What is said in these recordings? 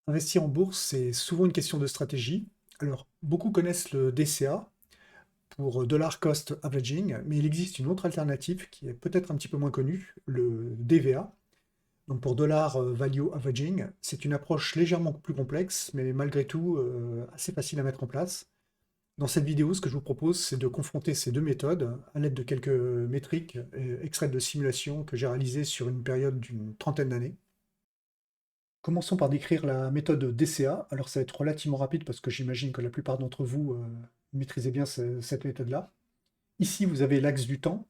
Investir en bourse, c'est souvent une question de stratégie. Alors, beaucoup connaissent le DCA pour Dollar Cost Averaging, mais il existe une autre alternative qui est peut-être un petit peu moins connue, le DVA. Donc pour Dollar Value Averaging, c'est une approche légèrement plus complexe, mais malgré tout assez facile à mettre en place. Dans cette vidéo, ce que je vous propose, c'est de confronter ces deux méthodes à l'aide de quelques métriques extraites de simulations que j'ai réalisées sur une période d'une trentaine d'années. Commençons par décrire la méthode DCA. Alors ça va être relativement rapide parce que j'imagine que la plupart d'entre vous maîtrisez bien cette méthode-là. Ici, vous avez l'axe du temps.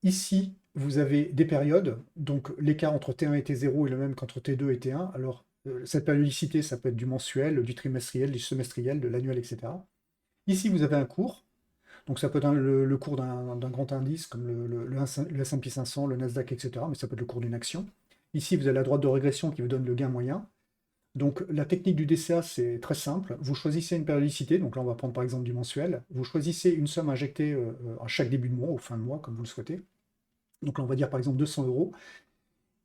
Ici, vous avez des périodes. Donc l'écart entre T1 et T0 est le même qu'entre T2 et T1. Alors cette périodicité, ça peut être du mensuel, du trimestriel, du semestriel, de l'annuel, etc. Ici, vous avez un cours. Donc ça peut être le cours d'un grand indice comme le S&P 500, le Nasdaq, etc. Mais ça peut être le cours d'une action. Ici, vous avez la droite de régression qui vous donne le gain moyen. Donc la technique du DCA, c'est très simple. Vous choisissez une périodicité, donc là on va prendre par exemple du mensuel. Vous choisissez une somme injectée à chaque début de mois ou fin de mois, comme vous le souhaitez. Donc là on va dire par exemple 200 euros.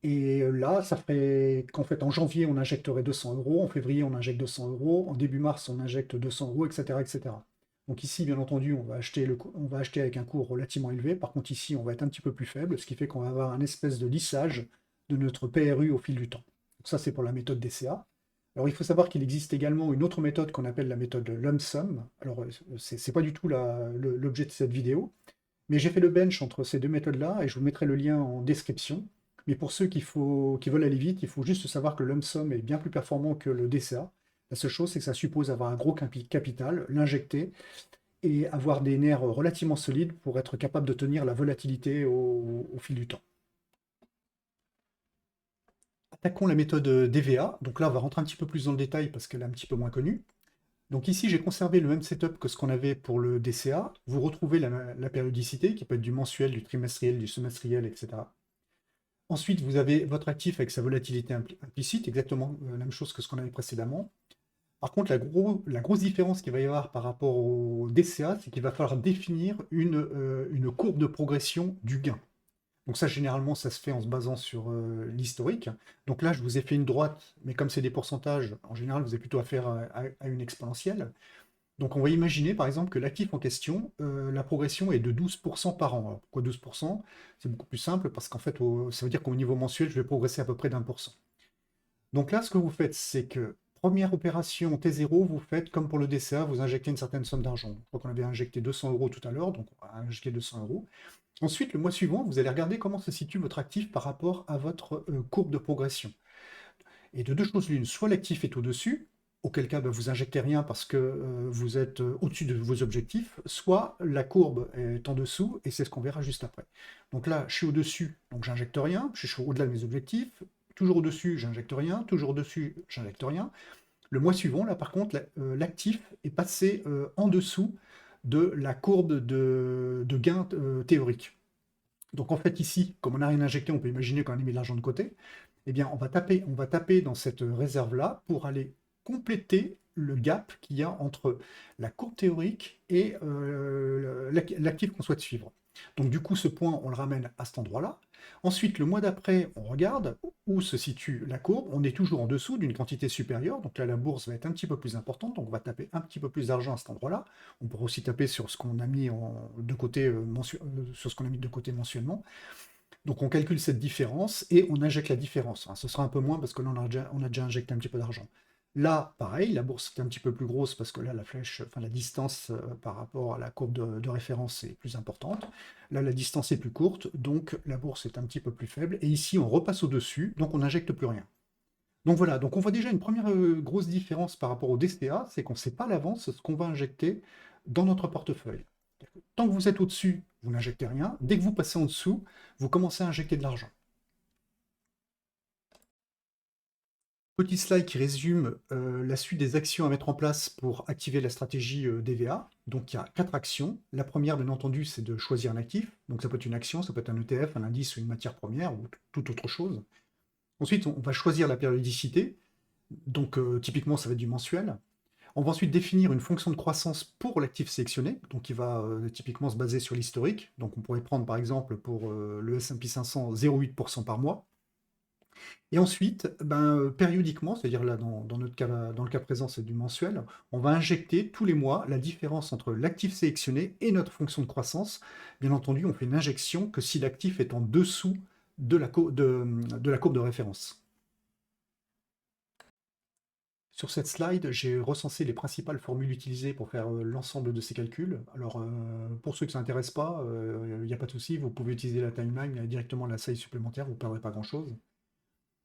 Et là, ça ferait qu'en fait en janvier on injecterait 200 euros, en février on injecte 200 euros, en début mars on injecte 200 euros, etc., etc. Donc ici, bien entendu, on va acheter avec un cours relativement élevé. Par contre ici, on va être un petit peu plus faible, ce qui fait qu'on va avoir un espèce de lissage de notre PRU au fil du temps. Donc ça, c'est pour la méthode DCA. Alors, il faut savoir qu'il existe également une autre méthode qu'on appelle la méthode lump sum. Alors, c'est pas du tout l'objet de cette vidéo, mais j'ai fait le bench entre ces deux méthodes-là et je vous mettrai le lien en description. Mais pour ceux qui veulent aller vite, il faut juste savoir que le lump sum est bien plus performant que le DCA. La seule chose, c'est que ça suppose avoir un gros capital, l'injecter et avoir des nerfs relativement solides pour être capable de tenir la volatilité au fil du temps. Attaquons la méthode DVA. Donc là, on va rentrer un petit peu plus dans le détail parce qu'elle est un petit peu moins connue. Donc ici, j'ai conservé le même setup que ce qu'on avait pour le DCA. Vous retrouvez la périodicité qui peut être du mensuel, du trimestriel, du semestriel, etc. Ensuite, vous avez votre actif avec sa volatilité implicite, exactement la même chose que ce qu'on avait précédemment. Par contre, la grosse différence qu'il va y avoir par rapport au DCA, c'est qu'il va falloir définir une courbe de progression du gain. Donc ça, généralement, ça se fait en se basant sur l'historique. Donc là, je vous ai fait une droite, mais comme c'est des pourcentages, en général, vous avez plutôt affaire à une exponentielle. Donc on va imaginer, par exemple, que l'actif en question, la progression est de 12% par an. Alors, pourquoi 12%? C'est beaucoup plus simple, parce qu'en fait, ça veut dire qu'au niveau mensuel, je vais progresser à peu près d'1%. Donc là, ce que vous faites, c'est que première opération T0, vous faites comme pour le DCA, vous injectez une certaine somme d'argent. Je crois qu'on avait injecté 200 euros tout à l'heure, donc on va injecter 200 euros. Ensuite, le mois suivant, vous allez regarder comment se situe votre actif par rapport à votre courbe de progression. Et de deux choses l'une, soit l'actif est au-dessus, auquel cas vous injectez rien parce que vous êtes au-dessus de vos objectifs, soit la courbe est en dessous, et c'est ce qu'on verra juste après. Donc là, je suis au-dessus, donc j'injecte rien, je suis au-delà de mes objectifs, toujours au-dessus, j'injecte rien, toujours au-dessus, j'injecte rien. Le mois suivant, là par contre, l'actif est passé en dessous de la courbe de gain théorique. Donc en fait ici, comme on n'a rien injecté, on peut imaginer qu'on a mis de l'argent de côté. Eh bien, on va taper dans cette réserve-là pour aller compléter le gap qu'il y a entre la courbe théorique et l'actif qu'on souhaite suivre. Donc du coup, ce point, on le ramène à cet endroit-là. Ensuite, le mois d'après, on regarde où se situe la courbe. On est toujours en dessous d'une quantité supérieure. Donc là, la bourse va être un petit peu plus importante. Donc on va taper un petit peu plus d'argent à cet endroit-là. On pourra aussi taper sur ce qu'on a mis de côté, sur ce qu'on a mis de côté mensuellement. Donc on calcule cette différence et on injecte la différence. Ce sera un peu moins parce que là on a déjà injecté un petit peu d'argent. Là, pareil, la bourse est un petit peu plus grosse parce que là, la flèche, enfin la distance par rapport à la courbe de référence est plus importante. Là, la distance est plus courte, donc la bourse est un petit peu plus faible. Et ici, on repasse au-dessus, donc on n'injecte plus rien. Donc voilà, donc on voit déjà une première grosse différence par rapport au DCA, c'est qu'on ne sait pas à l'avance ce qu'on va injecter dans notre portefeuille. Tant que vous êtes au-dessus, vous n'injectez rien. Dès que vous passez en dessous, vous commencez à injecter de l'argent. Petit slide qui résume la suite des actions à mettre en place pour activer la stratégie DVA. Donc il y a 4 actions. La première, bien entendu, c'est de choisir un actif. Donc ça peut être une action, ça peut être un ETF, un indice ou une matière première ou toute autre chose. Ensuite, on va choisir la périodicité. Donc typiquement, ça va être du mensuel. On va ensuite définir une fonction de croissance pour l'actif sélectionné, donc qui va typiquement se baser sur l'historique. Donc on pourrait prendre par exemple pour le S&P 500 0,8% par mois. Et ensuite, ben, périodiquement, c'est-à-dire là, dans notre cas, dans le cas présent, c'est du mensuel, on va injecter tous les mois la différence entre l'actif sélectionné et notre fonction de croissance. Bien entendu, on fait une injection que si l'actif est en dessous de la courbe de référence. Sur cette slide, j'ai recensé les principales formules utilisées pour faire l'ensemble de ces calculs. Alors, pour ceux que ça n'intéresse pas, il n'y a pas de souci, vous pouvez utiliser la timeline, il y a directement la slide supplémentaire, vous ne perdrez pas grand-chose.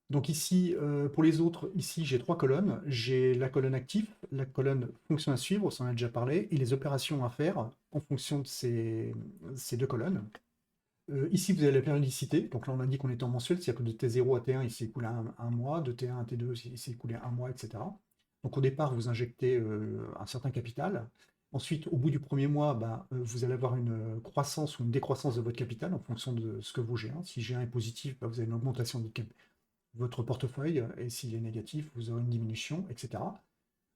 Donc ici, pour les autres, ici j'ai trois colonnes. J'ai la colonne actif, la colonne fonction à suivre, on s'en a déjà parlé, et les opérations à faire en fonction de ces deux colonnes. Ici, vous avez la périodicité. Donc là, on a dit qu'on était en mensuel, c'est-à-dire que de T0 à T1, il s'est écoulé un mois, de T1 à T2, il s'est écoulé un mois, etc. Donc au départ, vous injectez un certain capital. Ensuite, au bout du premier mois, ben, vous allez avoir une croissance ou une décroissance de votre capital en fonction de ce que vaut G1. Si G1 est positif, ben, vous avez une augmentation de votre portefeuille, et s'il est négatif, vous aurez une diminution, etc.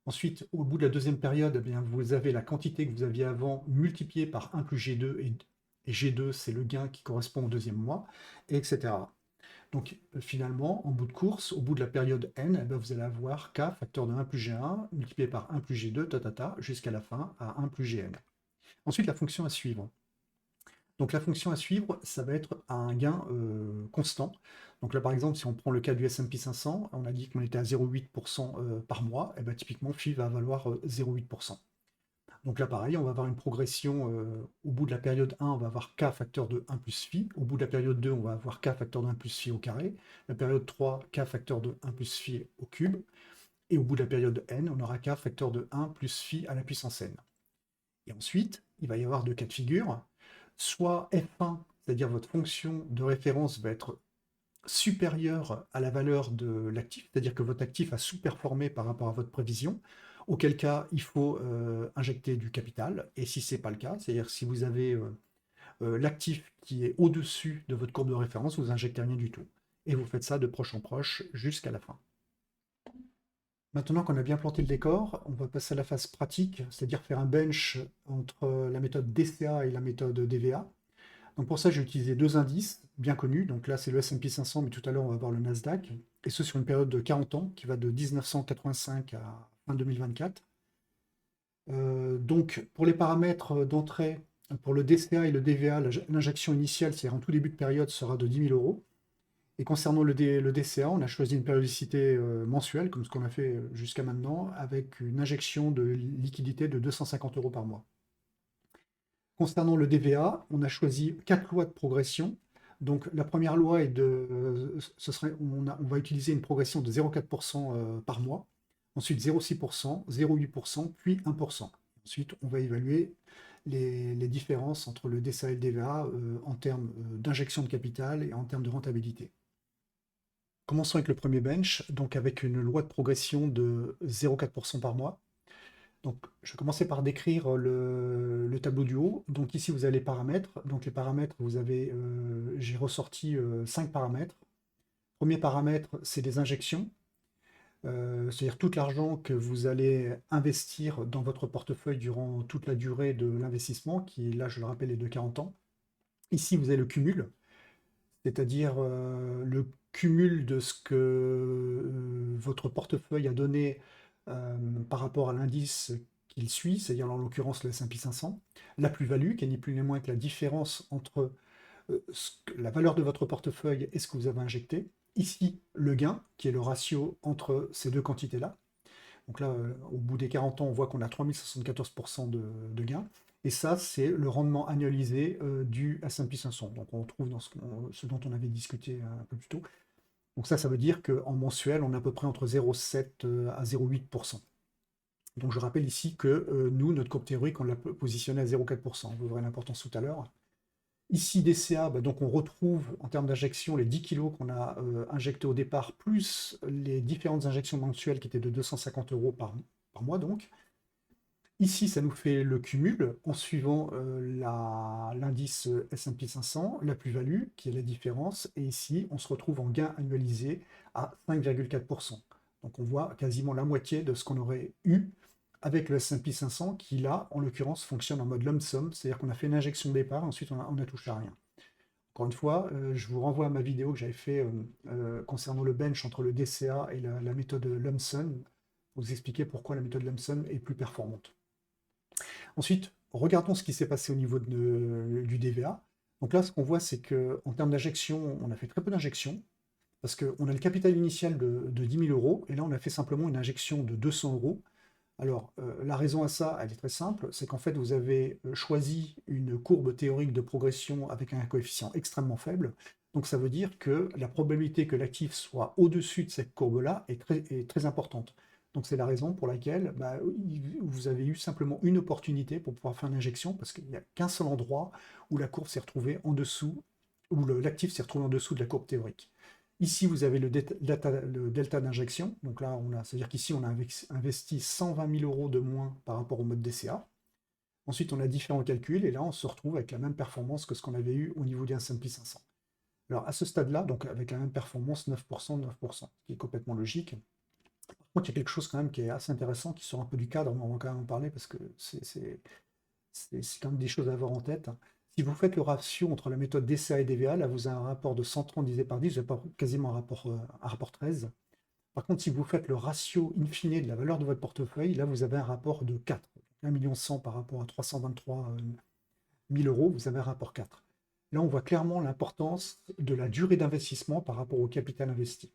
Ensuite, au bout de la deuxième période, eh bien, vous avez la quantité que vous aviez avant multipliée par 1 plus G2, et G2, c'est le gain qui correspond au deuxième mois, etc. Donc finalement, en bout de course, au bout de la période N, eh bien, vous allez avoir K facteur de 1 plus G1 multiplié par 1 plus G2, jusqu'à la fin à 1 plus Gn. Ensuite, la fonction à suivre. Donc la fonction à suivre, ça va être un gain constant. Donc là, par exemple, si on prend le cas du S&P 500, on a dit qu'on était à 0,8% par mois, et ben, typiquement, phi va valoir 0,8%. Donc là, pareil, on va avoir une progression. Au bout de la période 1, on va avoir k facteur de 1 plus phi. Au bout de la période 2, on va avoir k facteur de 1 plus phi au carré. La période 3, k facteur de 1 plus phi au cube. Et au bout de la période n, on aura k facteur de 1 plus phi à la puissance n. Et ensuite, il va y avoir deux cas de figure. Soit f1, c'est-à-dire votre fonction de référence va être supérieure à la valeur de l'actif, c'est-à-dire que votre actif a sous-performé par rapport à votre prévision, auquel cas il faut injecter du capital, et si ce n'est pas le cas, c'est-à-dire si vous avez l'actif qui est au-dessus de votre courbe de référence, vous injectez rien du tout. Et vous faites ça de proche en proche jusqu'à la fin. Maintenant qu'on a bien planté le décor, on va passer à la phase pratique, c'est-à-dire faire un bench entre la méthode DCA et la méthode DVA. Donc pour ça, j'ai utilisé deux indices bien connus. Donc là, c'est le S&P 500, mais tout à l'heure, on va voir le Nasdaq. Et ce, sur une période de 40 ans, qui va de 1985 à fin 2024. Donc pour les paramètres d'entrée, pour le DCA et le DVA, l'injection initiale, c'est-à-dire en tout début de période, sera de 10 000 euros. Et concernant le DCA, on a choisi une périodicité mensuelle, comme ce qu'on a fait jusqu'à maintenant, avec une injection de liquidité de 250 euros par mois. Concernant le DVA, on a choisi 4 lois de progression. Donc la première loi est on va utiliser une progression de 0,4% par mois, ensuite 0,6%, 0,8%, puis 1%. Ensuite, on va évaluer les différences entre le DCA et le DVA en termes d'injection de capital et en termes de rentabilité. Commençons avec le premier bench, donc avec une loi de progression de 0,4% par mois. Donc, je vais commencer par décrire le tableau du haut. Donc ici, vous avez les paramètres. Donc les paramètres, j'ai ressorti 5 paramètres. Premier paramètre, c'est des injections. C'est-à-dire tout l'argent que vous allez investir dans votre portefeuille durant toute la durée de l'investissement, qui là, je le rappelle, est de 40 ans. Ici, vous avez le cumul, c'est-à-dire le cumul de ce que votre portefeuille a donné par rapport à l'indice qu'il suit, c'est-à-dire en l'occurrence le S&P 500, la plus-value, qui est ni plus ni moins que la différence entre la valeur de votre portefeuille et ce que vous avez injecté. Ici, le gain, qui est le ratio entre ces deux quantités-là. Donc là, au bout des 40 ans, on voit qu'on a 3074% de gains. Et ça, c'est le rendement annualisé du S&P 500. Donc on retrouve dans ce dont on avait discuté un peu plus tôt. Donc ça veut dire qu'en mensuel, on a à peu près entre 0,7 à 0,8%. Donc je rappelle ici que nous, notre courbe théorique, on l'a positionné à 0,4%. Vous verrez l'importance tout à l'heure. Ici, DCA, donc on retrouve en termes d'injection les 10 kg qu'on a injectés au départ, plus les différentes injections mensuelles qui étaient de 250 euros par mois. Donc ici, ça nous fait le cumul en suivant l'indice S&P 500, la plus-value, qui est la différence. Et ici, on se retrouve en gain annualisé à 5,4%. Donc on voit quasiment la moitié de ce qu'on aurait eu avec le S&P 500 qui, là, en l'occurrence, fonctionne en mode lump sum, c'est-à-dire qu'on a fait une injection de départ, ensuite on a touché à rien. Encore une fois, je vous renvoie à ma vidéo que j'avais fait concernant le bench entre le DCA et la méthode Lumsden, pour vous expliquer pourquoi la méthode Lumsden est plus performante. Ensuite, regardons ce qui s'est passé au niveau du DVA. Donc là, ce qu'on voit, c'est qu'en termes d'injection, on a fait très peu d'injections, parce qu'on a le capital initial de 10 000 euros, et là, on a fait simplement une injection de 200 euros. Alors, la raison à ça, elle est très simple, c'est qu'en fait, vous avez choisi une courbe théorique de progression avec un coefficient extrêmement faible. Donc, ça veut dire que la probabilité que l'actif soit au-dessus de cette courbe-là est très importante. Donc, c'est la raison pour laquelle vous avez eu simplement une opportunité pour pouvoir faire une injection, parce qu'il n'y a qu'un seul endroit où la courbe s'est retrouvée en dessous, où l'actif s'est retrouvé en dessous de la courbe théorique. Ici, vous avez le delta d'injection. Donc là, c'est-à-dire qu'ici, on a investi 120 000 euros de moins par rapport au mode DCA. Ensuite, on a différents calculs, et là, on se retrouve avec la même performance que ce qu'on avait eu au niveau du S&P 500. Alors, à ce stade-là, donc avec la même performance, 9%, 9%, ce qui est complètement logique. Par contre, il y a quelque chose quand même qui est assez intéressant, qui sort un peu du cadre, on va quand même en parler, parce que c'est quand même des choses à avoir en tête. Si vous faites le ratio entre la méthode DCA et DVA, là vous avez un rapport de 130 divisé par 10, vous avez quasiment un rapport 13. Par contre, si vous faites le ratio in fine de la valeur de votre portefeuille, là vous avez un rapport de 4. 1 100 000 par rapport à 323 000 euros, vous avez un rapport 4. Là, on voit clairement l'importance de la durée d'investissement par rapport au capital investi.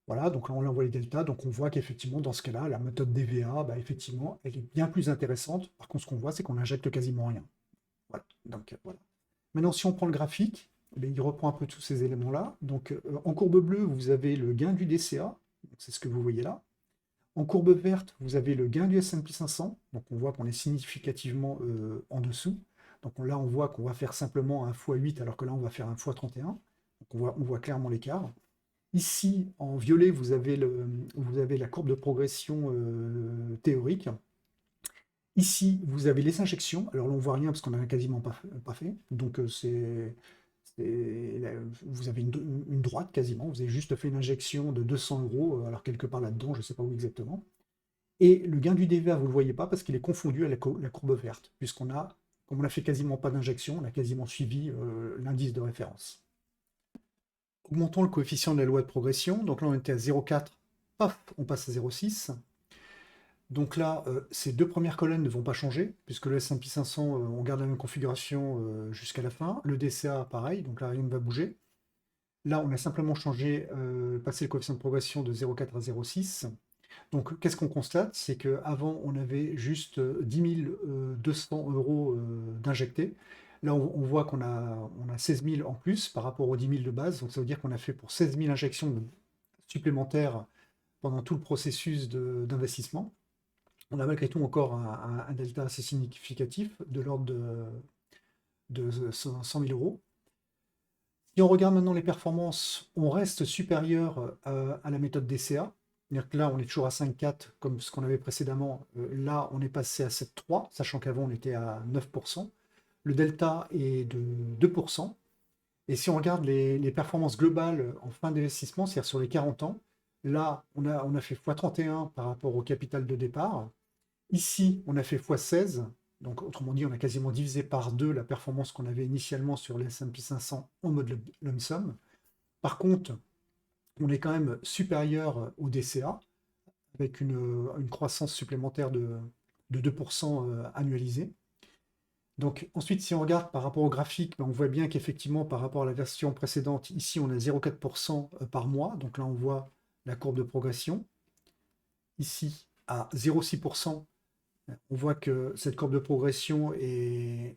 Voilà, donc là on voit les deltas, donc on voit qu'effectivement dans ce cas-là, la méthode DVA, effectivement, elle est bien plus intéressante. Par contre, ce qu'on voit, c'est qu'on n'injecte quasiment rien. Voilà, donc voilà. Maintenant, si on prend le graphique, il reprend un peu tous ces éléments-là. Donc en courbe bleue, vous avez le gain du DCA, c'est ce que vous voyez là. En courbe verte, vous avez le gain du S&P 500, donc on voit qu'on est significativement en dessous. Donc là, on voit qu'on va faire simplement un x8, alors que là, on va faire un x31. Donc on voit clairement l'écart. Ici, en violet, vous avez la courbe de progression théorique. Ici, vous avez les injections. Alors là, on ne voit rien parce qu'on n'a quasiment pas fait. Donc, vous avez une droite quasiment. Vous avez juste fait une injection de 200 euros, alors quelque part là-dedans, je ne sais pas où exactement. Et le gain du DVA, vous ne le voyez pas parce qu'il est confondu à la courbe verte, puisqu'on a, comme on n'a fait quasiment pas d'injection, on a quasiment suivi l'indice de référence. Augmentons le coefficient de la loi de progression. Donc là, on était à 0,4. Paf, on passe à 0,6. Donc là, ces deux premières colonnes ne vont pas changer, puisque le S&P 500, on garde la même configuration jusqu'à la fin. Le DCA, pareil, donc là, rien ne va bouger. Là, on a simplement changé, passé le coefficient de progression de 0,4 à 0,6. Donc, qu'est-ce qu'on constate? C'est qu'avant, on avait juste 10 200 euros d'injectés. Là, on voit qu'on a 16 000 en plus par rapport aux 10 000 de base. Donc, ça veut dire qu'on a fait pour 16 000 injections supplémentaires pendant tout le processus d'investissement. On a malgré tout encore un delta assez significatif de l'ordre de 100 000 euros. Si on regarde maintenant les performances, on reste supérieur à la méthode DCA. C'est-à-dire que là, on est toujours à 5,4 comme ce qu'on avait précédemment. Là, on est passé à 7,3, sachant qu'avant, on était à 9%. Le delta est de 2%. Et si on regarde les performances globales en fin d'investissement, c'est-à-dire sur les 40 ans, là, on a fait x31 par rapport au capital de départ. Ici, on a fait x16. Donc, autrement dit, on a quasiment divisé par 2 la performance qu'on avait initialement sur les S&P 500 en mode lump sum. Par contre, on est quand même supérieur au DCA, avec une croissance supplémentaire de 2% annualisée. Donc ensuite, si on regarde par rapport au graphique, on voit bien qu'effectivement, par rapport à la version précédente, ici, on a 0,4% par mois. Donc là, on voit la courbe de progression. Ici, à 0,6%, on voit que cette courbe de progression est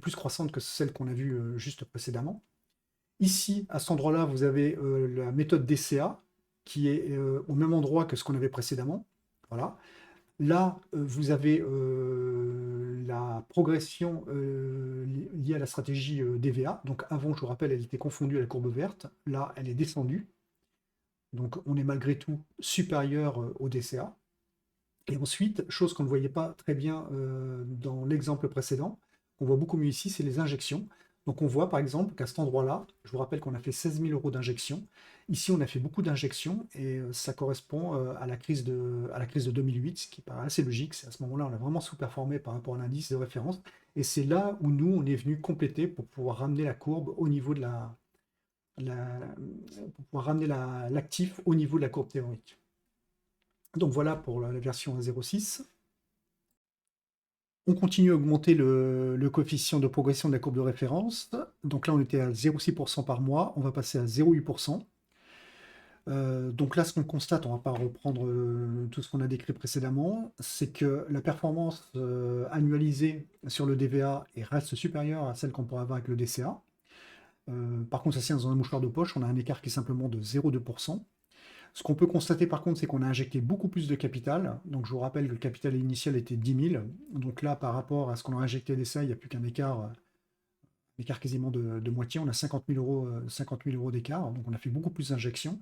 plus croissante que celle qu'on a vue juste précédemment. Ici, à cet endroit-là, vous avez la méthode DCA, qui est au même endroit que ce qu'on avait précédemment. Voilà. Là, vous avez la progression liée à la stratégie DVA. Donc avant, je vous rappelle, elle était confondue à la courbe verte. Là, elle est descendue. Donc on est malgré tout supérieur au DCA. Et ensuite, chose qu'on ne voyait pas très bien dans l'exemple précédent, qu'on voit beaucoup mieux ici, c'est les injections. Donc on voit par exemple qu'à cet endroit-là, je vous rappelle qu'on a fait 16 000 euros d'injection. Ici, on a fait beaucoup d'injections et ça correspond à la crise de 2008, ce qui paraît assez logique. C'est à ce moment-là, on a vraiment sous-performé par rapport à l'indice de référence. Et c'est là où nous, on est venu compléter pour pouvoir ramener la courbe au niveau de pour pouvoir ramener l'actif au niveau de la courbe théorique. Donc voilà pour la version 1.06. On continue à augmenter le coefficient de progression de la courbe de référence. Donc là, on était à 0,6% par mois. On va passer à 0,8%. Donc là, ce qu'on constate, on ne va pas reprendre tout ce qu'on a décrit précédemment, c'est que la performance annualisée sur le DVA reste supérieure à celle qu'on pourrait avoir avec le DCA. Par contre, ça c'est dans un mouchoir de poche, on a un écart qui est simplement de 0,2%. Ce qu'on peut constater par contre, c'est qu'on a injecté beaucoup plus de capital. Donc je vous rappelle que le capital initial était 10 000. Donc là, par rapport à ce qu'on a injecté d'essai, il n'y a plus qu'un écart, quasiment de moitié. On a 50 000 euros d'écart. Donc on a fait beaucoup plus d'injections.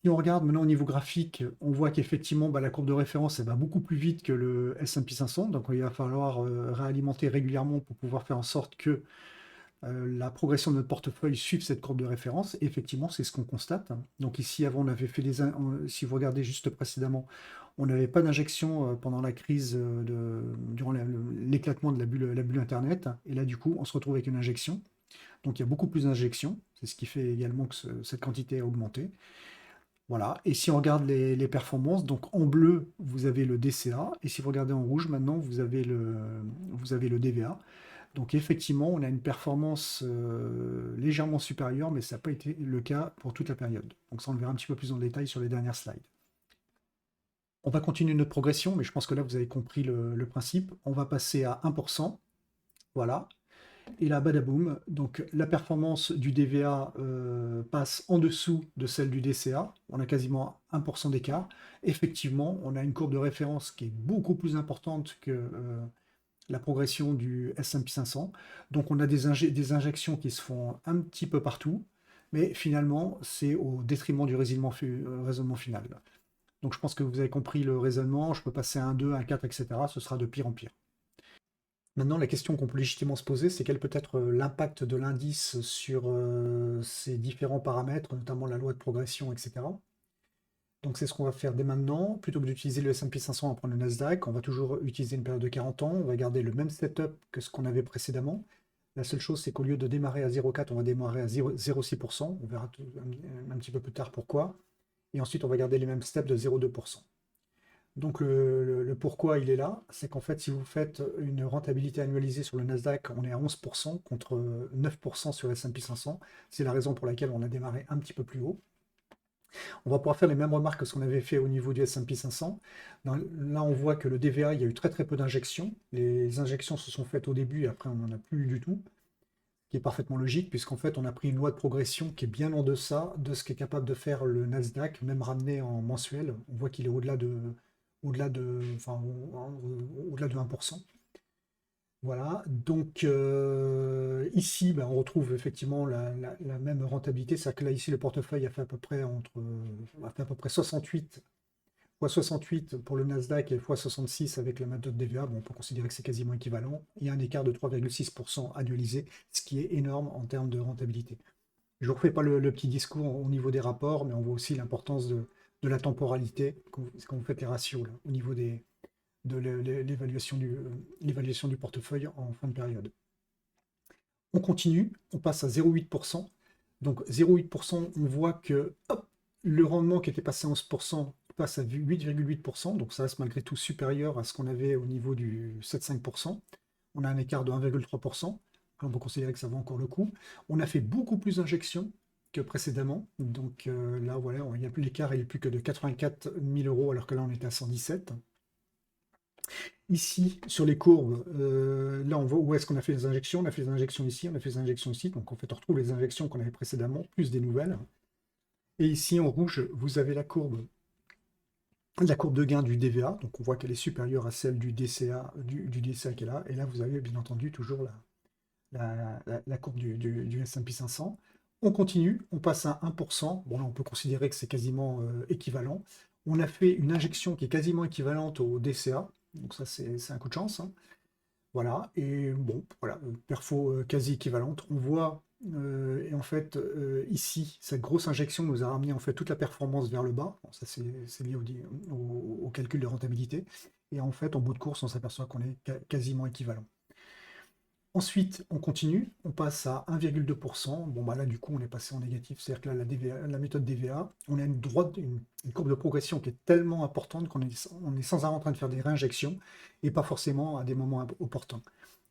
Si on regarde maintenant au niveau graphique, on voit qu'effectivement, la courbe de référence elle va beaucoup plus vite que le S&P 500. Donc il va falloir réalimenter régulièrement pour pouvoir faire en sorte que la progression de notre portefeuille suive cette courbe de référence. Et effectivement, c'est ce qu'on constate. Donc ici, avant, on avait fait si vous regardez juste précédemment, on n'avait pas d'injection pendant la crise, durant l'éclatement de la bulle Internet. Et là, du coup, on se retrouve avec une injection. Donc il y a beaucoup plus d'injections. C'est ce qui fait également que cette quantité a augmenté. Voilà. Et si on regarde les performances, donc en bleu, vous avez le DCA. Et si vous regardez en rouge, maintenant, vous avez le DVA. Donc effectivement, on a une performance légèrement supérieure, mais ça n'a pas été le cas pour toute la période. Donc ça, on le verra un petit peu plus en détail sur les dernières slides. On va continuer notre progression, mais je pense que là, vous avez compris le principe. On va passer à 1%. Voilà. Et là, badaboum. Donc la performance du DVA passe en dessous de celle du DCA. On a quasiment 1% d'écart. Effectivement, on a une courbe de référence qui est beaucoup plus importante que la progression du S&P 500. Donc on a des injections qui se font un petit peu partout, mais finalement c'est au détriment du raisonnement final. Donc je pense que vous avez compris le raisonnement, je peux passer à 1, 2, 1, 4, etc. Ce sera de pire en pire. Maintenant, la question qu'on peut légitimement se poser, c'est quel peut être l'impact de l'indice sur ces différents paramètres, notamment la loi de progression, etc. Donc c'est ce qu'on va faire dès maintenant. Plutôt que d'utiliser le S&P 500, on va prendre le Nasdaq. On va toujours utiliser une période de 40 ans. On va garder le même setup que ce qu'on avait précédemment. La seule chose, c'est qu'au lieu de démarrer à 0,4, on va démarrer à 0,6%. On verra un petit peu plus tard pourquoi. Et ensuite, on va garder les mêmes steps de 0,2%. Donc le pourquoi il est là, c'est qu'en fait, si vous faites une rentabilité annualisée sur le Nasdaq, on est à 11% contre 9% sur le S&P 500. C'est la raison pour laquelle on a démarré un petit peu plus haut. On va pouvoir faire les mêmes remarques que ce qu'on avait fait au niveau du S&P 500. Là, on voit que le DVA, il y a eu très très peu d'injections. Les injections se sont faites au début et après, on n'en a plus eu du tout. Ce qui est parfaitement logique, puisqu'en fait, on a pris une loi de progression qui est bien en deçà de ce qu'est capable de faire le Nasdaq, même ramené en mensuel. On voit qu'il est au-delà de 1%. Voilà, donc ici, on retrouve effectivement la même rentabilité, c'est-à-dire que là, ici, le portefeuille a fait à peu près 68 x 68 pour le Nasdaq et x 66 avec la méthode DVA. Bon, on peut considérer que c'est quasiment équivalent. Il y a un écart de 3,6% annualisé, ce qui est énorme en termes de rentabilité. Je ne vous refais pas le petit discours au niveau des rapports, mais on voit aussi l'importance de la temporalité quand vous faites les ratios là, au niveau de l'évaluation du portefeuille en fin de période. On continue, on passe à 0,8%. Donc 0,8%, on voit que le rendement qui était passé à 11% passe à 8,8%, donc ça reste malgré tout supérieur à ce qu'on avait au niveau du 7,5%. On a un écart de 1,3%. On peut considérer que ça vaut encore le coup. On a fait beaucoup plus d'injections que précédemment. Donc là, voilà, il n'y a plus l'écart, il n'est plus que de 84 000 euros, alors que là, on était à 117. Ici, sur les courbes, là, on voit où est-ce qu'on a fait les injections. On a fait des injections ici, on a fait des injections ici. Donc, en fait, on retrouve les injections qu'on avait précédemment, plus des nouvelles. Et ici, en rouge, vous avez la courbe de gain du DVA. Donc, on voit qu'elle est supérieure à celle du DCA, du DCA qui est là. Et là, vous avez bien entendu toujours la courbe du S&P 500. On continue, on passe à 1%. Bon, là, on peut considérer que c'est quasiment équivalent. On a fait une injection qui est quasiment équivalente au DCA. Donc ça, c'est un coup de chance. Hein. Voilà, et bon, voilà, perfo quasi équivalente. On voit Et en fait, ici, cette grosse injection nous a ramené en fait toute la performance vers le bas. Bon, ça, c'est lié au calcul de rentabilité. Et en fait, en bout de course, on s'aperçoit qu'on est quasiment équivalent. Ensuite, on continue, on passe à 1,2%. Bon, bah là, du coup, on est passé en négatif. C'est-à-dire que là, la méthode DVA, on a une courbe de progression qui est tellement importante qu'on est, on est sans arrêt en train de faire des réinjections et pas forcément à des moments opportuns.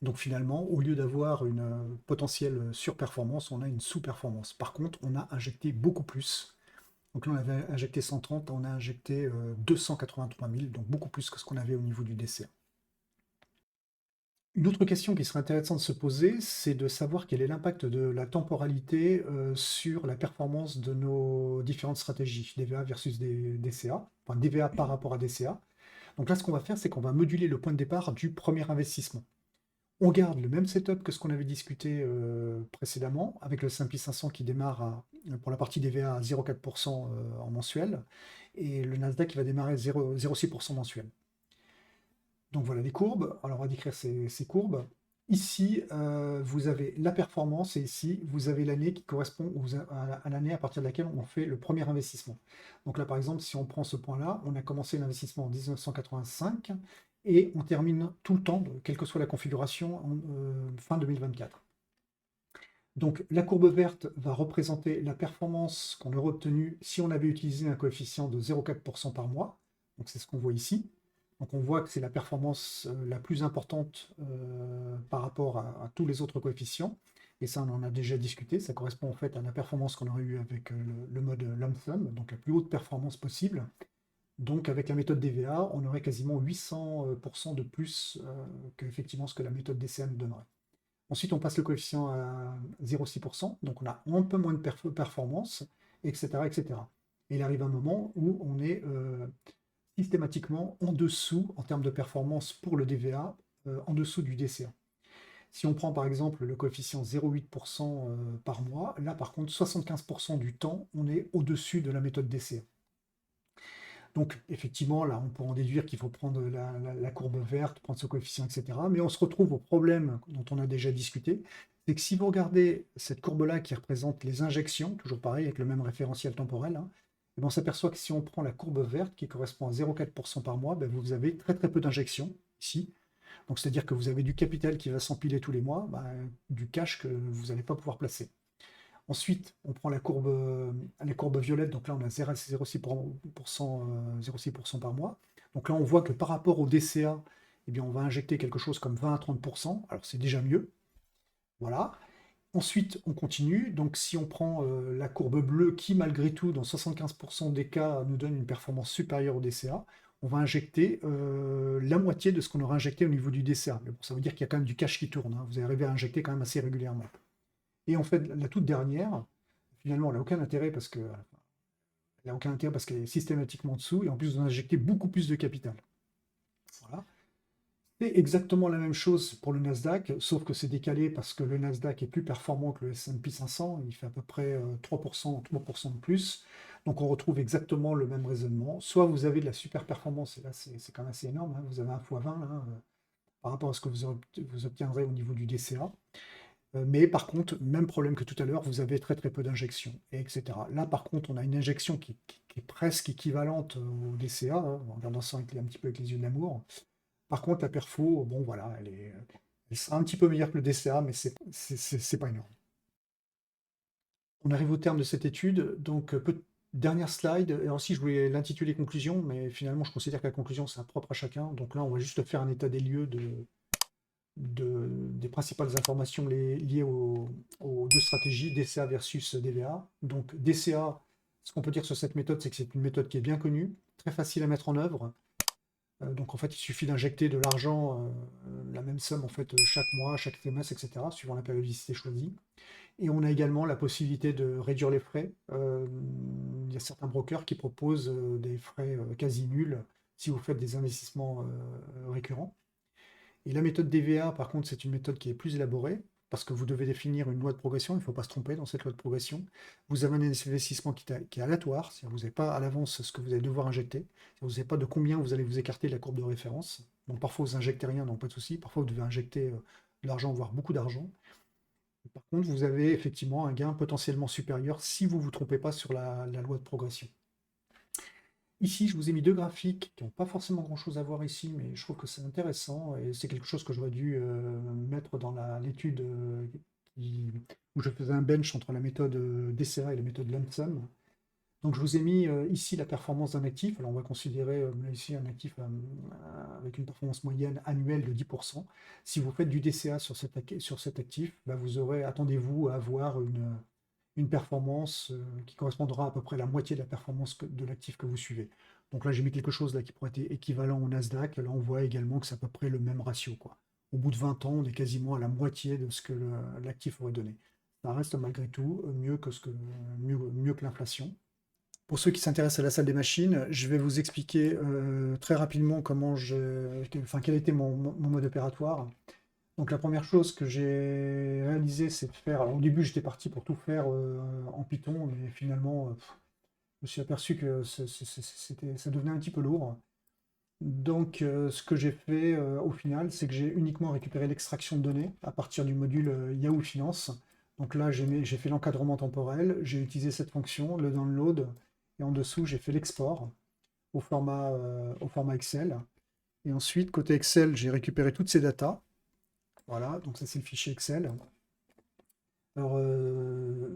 Donc finalement, au lieu d'avoir une potentielle surperformance, on a une sous-performance. Par contre, on a injecté beaucoup plus. Donc là, on avait injecté 130, on a injecté 283 000, donc beaucoup plus que ce qu'on avait au niveau du DCA. Une autre question qui serait intéressante de se poser, c'est de savoir quel est l'impact de la temporalité sur la performance de nos différentes stratégies, DVA versus DCA, enfin DVA par rapport à DCA. Donc là, ce qu'on va faire, c'est qu'on va moduler le point de départ du premier investissement. On garde le même setup que ce qu'on avait discuté précédemment, avec le S&P 500 qui démarre pour la partie DVA à 0,4% en mensuel, et le Nasdaq qui va démarrer à 0,6% mensuel. Donc voilà les courbes. Alors on va décrire ces courbes. Ici, vous avez la performance et ici, vous avez l'année qui correspond à l'année à partir de laquelle on fait le premier investissement. Donc là, par exemple, si on prend ce point-là, on a commencé l'investissement en 1985 et on termine tout le temps, quelle que soit la configuration, fin 2024. Donc la courbe verte va représenter la performance qu'on aurait obtenue si on avait utilisé un coefficient de 0,4% par mois. Donc c'est ce qu'on voit ici. Donc on voit que c'est la performance la plus importante par rapport à tous les autres coefficients. Et ça, on en a déjà discuté. Ça correspond en fait à la performance qu'on aurait eue avec le mode lump sum, donc la plus haute performance possible. Donc avec la méthode DVA, on aurait quasiment 800% de plus que effectivement ce que la méthode DCA nous donnerait. Ensuite, on passe le coefficient à 0,6%, donc on a un peu moins de performance, etc., etc. Et il arrive un moment où on est systématiquement en dessous, en termes de performance pour le DVA, en dessous du DCA. Si on prend par exemple le coefficient 0,8% par mois, là par contre 75% du temps, on est au-dessus de la méthode DCA. Donc effectivement, là on peut en déduire qu'il faut prendre la courbe verte, prendre ce coefficient, etc. Mais on se retrouve au problème dont on a déjà discuté, c'est que si vous regardez cette courbe-là qui représente les injections, toujours pareil avec le même référentiel temporel, hein, on s'aperçoit que si on prend la courbe verte qui correspond à 0,4% par mois, ben vous avez très très peu d'injections ici. Donc c'est-à-dire que vous avez du capital qui va s'empiler tous les mois, ben, du cash que vous n'allez pas pouvoir placer. Ensuite, on prend la courbe violette, donc là on a 0,6% par mois. Donc là on voit que par rapport au DCA, eh bien, on va injecter quelque chose comme 20 à 30%, alors c'est déjà mieux. Voilà. Ensuite, on continue. Donc, si on prend la courbe bleue qui, malgré tout, dans 75% des cas, nous donne une performance supérieure au DCA, on va injecter la moitié de ce qu'on aurait injecté au niveau du DCA. Mais bon, ça veut dire qu'il y a quand même du cash qui tourne, hein. Vous arrivez à injecter quand même assez régulièrement. Et en fait, la toute dernière, finalement, elle n'a aucun intérêt parce qu'elle est systématiquement dessous et en plus, vous injectez beaucoup plus de capital. Voilà. C'est exactement la même chose pour le Nasdaq, sauf que c'est décalé parce que le Nasdaq est plus performant que le S&P 500, il fait à peu près 3% de plus. Donc on retrouve exactement le même raisonnement. Soit vous avez de la super performance, et là c'est quand même assez énorme, hein, vous avez 1 x 20 là, par rapport à ce que vous obtiendrez au niveau du DCA. Mais par contre, même problème que tout à l'heure, vous avez très très peu d'injections, etc. Là par contre, on a une injection qui est presque équivalente au DCA, hein, en regardant ça un petit peu avec les yeux de l'amour. Par contre, la perfo, bon voilà, elle sera un petit peu meilleure que le DCA, mais c'est pas énorme. On arrive au terme de cette étude, donc dernière slide. Alors si je voulais l'intituler conclusion, mais finalement je considère que la conclusion c'est propre à chacun. Donc là, on va juste faire un état des lieux des principales informations liées aux deux stratégies, DCA versus DVA. Donc DCA, ce qu'on peut dire sur cette méthode, c'est que c'est une méthode qui est bien connue, très facile à mettre en œuvre. Donc en fait, il suffit d'injecter de l'argent, la même somme en fait chaque mois, chaque trimestre, etc., suivant la périodicité choisie. Et on a également la possibilité de réduire les frais. Il y a certains brokers qui proposent des frais quasi nuls si vous faites des investissements récurrents. Et la méthode DVA, par contre, c'est une méthode qui est plus élaborée, parce que vous devez définir une loi de progression, il ne faut pas se tromper dans cette loi de progression. Vous avez un investissement qui est aléatoire, c'est-à-dire que vous n'avez pas à l'avance ce que vous allez devoir injecter, vous ne savez pas de combien vous allez vous écarter de la courbe de référence. Donc parfois vous injectez rien, donc pas de souci, parfois vous devez injecter de l'argent, voire beaucoup d'argent. Par contre, vous avez effectivement un gain potentiellement supérieur si vous ne vous trompez pas sur la loi de progression. Ici, je vous ai mis deux graphiques qui n'ont pas forcément grand-chose à voir ici, mais je trouve que c'est intéressant et c'est quelque chose que j'aurais dû mettre dans l'étude où je faisais un bench entre la méthode DCA et la méthode lump sum. Donc je vous ai mis ici la performance d'un actif. Alors on va considérer ici un actif avec une performance moyenne annuelle de 10%. Si vous faites du DCA sur cet actif, bah, vous aurez, attendez-vous à avoir une performance qui correspondra à peu près à la moitié de la performance de l'actif que vous suivez. Donc là, j'ai mis quelque chose là qui pourrait être équivalent au Nasdaq. Là, on voit également que c'est à peu près le même ratio, quoi. Au bout de 20 ans, on est quasiment à la moitié de ce que l'actif aurait donné. Ça reste malgré tout mieux que l'inflation. Pour ceux qui s'intéressent à la salle des machines, je vais vous expliquer très rapidement quel était mon mode opératoire. Donc la première chose que j'ai réalisé, c'est de faire. Alors, au début, j'étais parti pour tout faire en Python, mais finalement, je me suis aperçu que ça devenait un petit peu lourd. Donc, ce que j'ai fait au final, c'est que j'ai uniquement récupéré l'extraction de données à partir du module Yahoo Finance. Donc là, j'ai fait l'encadrement temporel, j'ai utilisé cette fonction, le download, et en dessous, j'ai fait l'export au format Excel. Et ensuite, côté Excel, j'ai récupéré toutes ces datas. Voilà, donc ça c'est le fichier Excel. Alors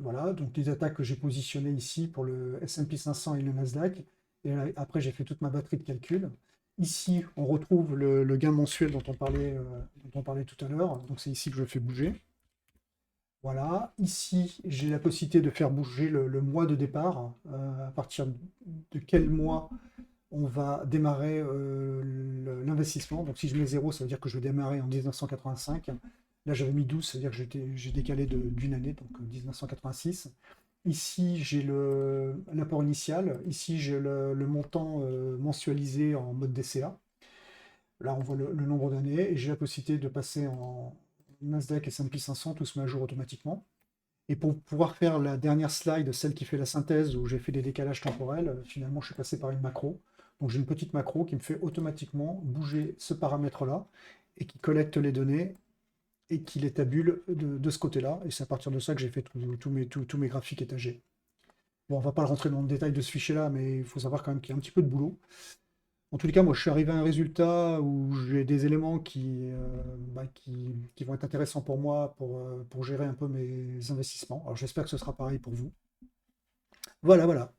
voilà, donc les datas que j'ai positionnées ici pour le S&P 500 et le Nasdaq. Et là, après, j'ai fait toute ma batterie de calcul. Ici, on retrouve le gain mensuel dont on parlait tout à l'heure. Donc c'est ici que je fais bouger. Voilà, ici, j'ai la possibilité de faire bouger le mois de départ, à partir de quel mois on va démarrer l'investissement. Donc si je mets 0, ça veut dire que je vais démarrer en 1985. Là, j'avais mis 12, ça veut dire que j'ai décalé d'une année, donc 1986. Ici, j'ai l'apport initial. Ici, j'ai le montant mensualisé en mode DCA. Là, on voit le nombre d'années et j'ai la possibilité de passer en Nasdaq et S&P 500, tout se met à jour automatiquement. Et pour pouvoir faire la dernière slide, celle qui fait la synthèse, où j'ai fait des décalages temporels, finalement, je suis passé par une macro. Donc j'ai une petite macro qui me fait automatiquement bouger ce paramètre-là et qui collecte les données et qui les tabule de ce côté-là. Et c'est à partir de ça que j'ai fait tous mes graphiques étagés. Bon, on va pas rentrer dans le détail de ce fichier-là, mais il faut savoir quand même qu'il y a un petit peu de boulot. En tous les cas, moi, je suis arrivé à un résultat où j'ai des éléments qui vont être intéressants pour moi pour gérer un peu mes investissements. Alors, j'espère que ce sera pareil pour vous. Voilà, voilà.